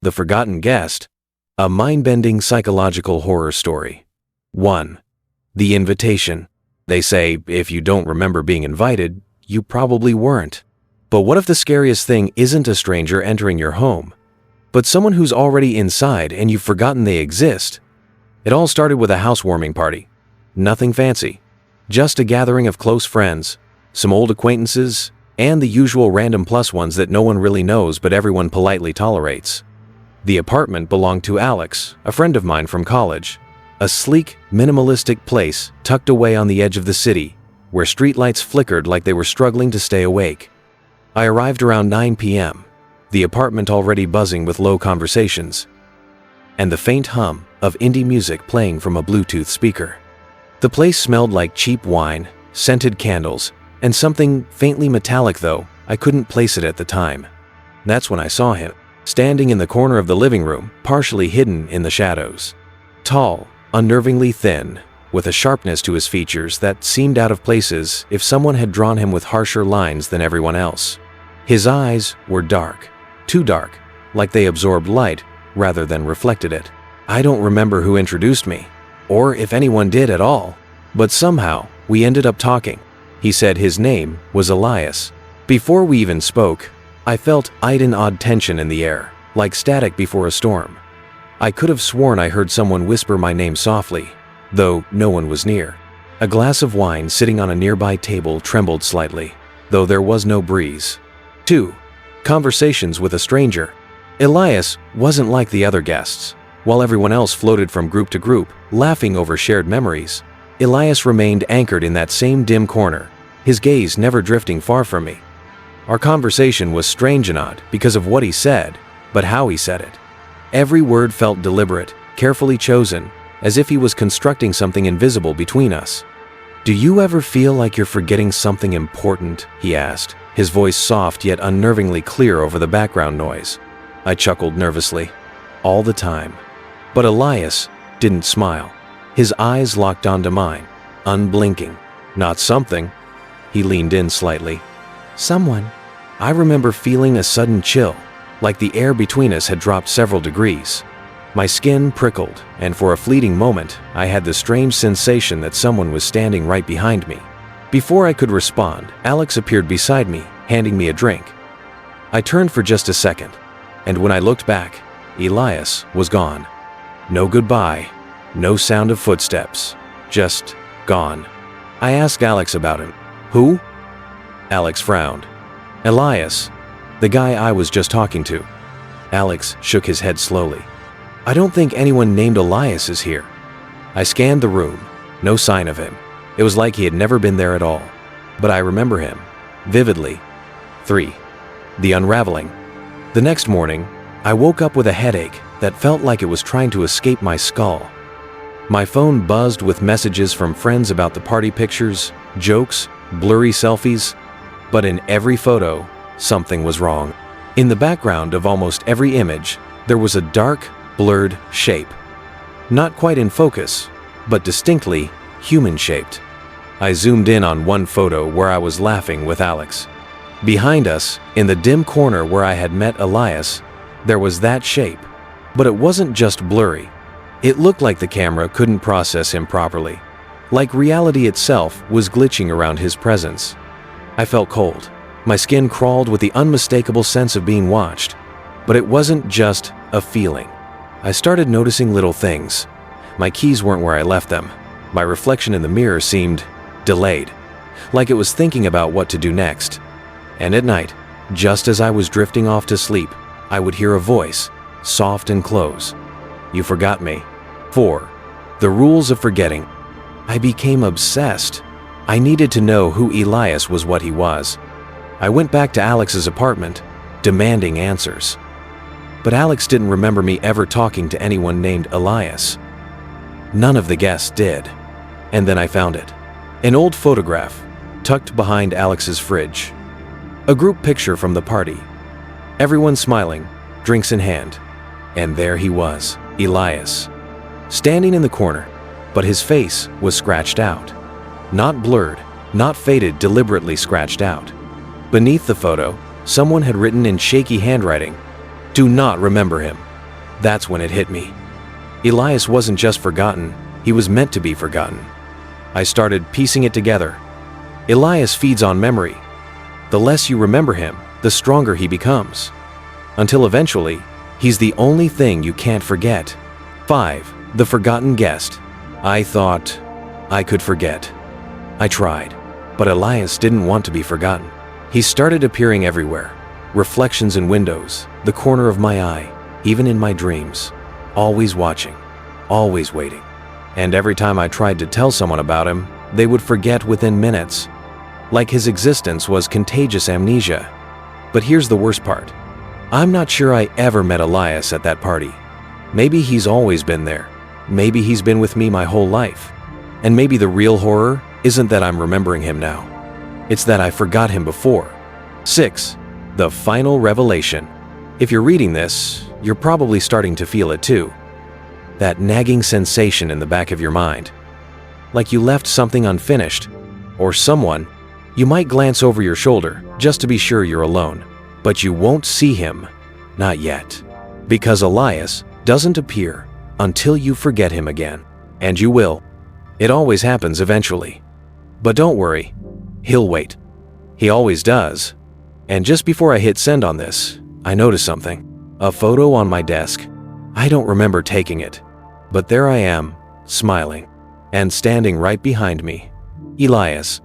The Forgotten Guest, a mind-bending psychological horror story. 1. The Invitation. They say if you don't remember being invited, you probably weren't. But what if the scariest thing isn't a stranger entering your home, but someone who's already inside and you've forgotten they exist? It all started with a housewarming party. Nothing fancy. Just a gathering of close friends, some old acquaintances, and the usual random plus ones that no one really knows but everyone politely tolerates. The apartment belonged to Alex, a friend of mine from college. A sleek, minimalistic place tucked away on the edge of the city, where streetlights flickered like they were struggling to stay awake. I arrived around 9 p.m., the apartment already buzzing with low conversations, and the faint hum of indie music playing from a Bluetooth speaker. The place smelled like cheap wine, scented candles, and something faintly metallic, though I couldn't place it at the time. That's when I saw him, standing in the corner of the living room, partially hidden in the shadows. Tall, unnervingly thin, with a sharpness to his features that seemed out of places if someone had drawn him with harsher lines than everyone else. His eyes were dark, too dark, like they absorbed light rather than reflected it. I don't remember who introduced me, or if anyone did at all, but somehow we ended up talking. He said his name was Elias. Before we even spoke, I felt an odd tension in the air, like static before a storm. I could have sworn I heard someone whisper my name softly, though no one was near. A glass of wine sitting on a nearby table trembled slightly, though there was no breeze. 2. Conversations with a stranger. Elias wasn't like the other guests. While everyone else floated from group to group, laughing over shared memories, Elias remained anchored in that same dim corner, his gaze never drifting far from me. Our conversation was strange and odd because of what he said, but how he said it. Every word felt deliberate, carefully chosen, as if he was constructing something invisible between us. "Do you ever feel like you're forgetting something important?" he asked, his voice soft yet unnervingly clear over the background noise. I chuckled nervously. All the time. But Elias didn't smile. His eyes locked onto mine, unblinking. "Not something." He leaned in slightly. "Someone." I remember feeling a sudden chill, like the air between us had dropped several degrees. My skin prickled, and for a fleeting moment, I had the strange sensation that someone was standing right behind me. Before I could respond, Alex appeared beside me, handing me a drink. I turned for just a second, and when I looked back, Elias was gone. No goodbye, no sound of footsteps, just gone. I asked Alex about him. "Who?" Alex frowned. "Elias, the guy I was just talking to." Alex shook his head slowly. "I don't think anyone named Elias is here." I scanned the room. No sign of him. It was like he had never been there at all. But I remember him, vividly. 3. The Unraveling. The next morning, I woke up with a headache that felt like it was trying to escape my skull. My phone buzzed with messages from friends about the party pictures, jokes, blurry selfies. But in every photo, something was wrong. In the background of almost every image, there was a dark, blurred shape. Not quite in focus, but distinctly human-shaped. I zoomed in on one photo where I was laughing with Alex. Behind us, in the dim corner where I had met Elias, there was that shape. But it wasn't just blurry. It looked like the camera couldn't process him properly, like reality itself was glitching around his presence. I felt cold. My skin crawled with the unmistakable sense of being watched. But it wasn't just a feeling. I started noticing little things. My keys weren't where I left them. My reflection in the mirror seemed delayed, like it was thinking about what to do next. And at night, just as I was drifting off to sleep, I would hear a voice, soft and close. "You forgot me." 4. The Rules of Forgetting. I became obsessed. I needed to know who Elias was, what he was. I went back to Alex's apartment, demanding answers. But Alex didn't remember me ever talking to anyone named Elias. None of the guests did. And then I found it. An old photograph, tucked behind Alex's fridge. A group picture from the party. Everyone smiling, drinks in hand. And there he was, Elias, standing in the corner, but his face was scratched out. Not blurred, not faded, deliberately scratched out. Beneath the photo, someone had written in shaky handwriting, "Do not remember him." That's when it hit me. Elias wasn't just forgotten, he was meant to be forgotten. I started piecing it together. Elias feeds on memory. The less you remember him, the stronger he becomes. Until eventually, he's the only thing you can't forget. 5. The forgotten guest. I thought I could forget. I tried, but Elias didn't want to be forgotten. He started appearing everywhere. Reflections in windows, the corner of my eye, even in my dreams. Always watching, always waiting. And every time I tried to tell someone about him, they would forget within minutes. Like his existence was contagious amnesia. But here's the worst part. I'm not sure I ever met Elias at that party. Maybe he's always been there. Maybe he's been with me my whole life. And maybe the real horror isn't that I'm remembering him now. It's that I forgot him before. 6. The final revelation. If you're reading this, you're probably starting to feel it too. That nagging sensation in the back of your mind. Like you left something unfinished. Or someone. You might glance over your shoulder just to be sure you're alone. But you won't see him. Not yet. Because Elias doesn't appear until you forget him again. And you will. It always happens eventually. But don't worry. He'll wait. He always does. And just before I hit send on this, I noticed something. A photo on my desk. I don't remember taking it. But there I am, smiling. And standing right behind me. Elias.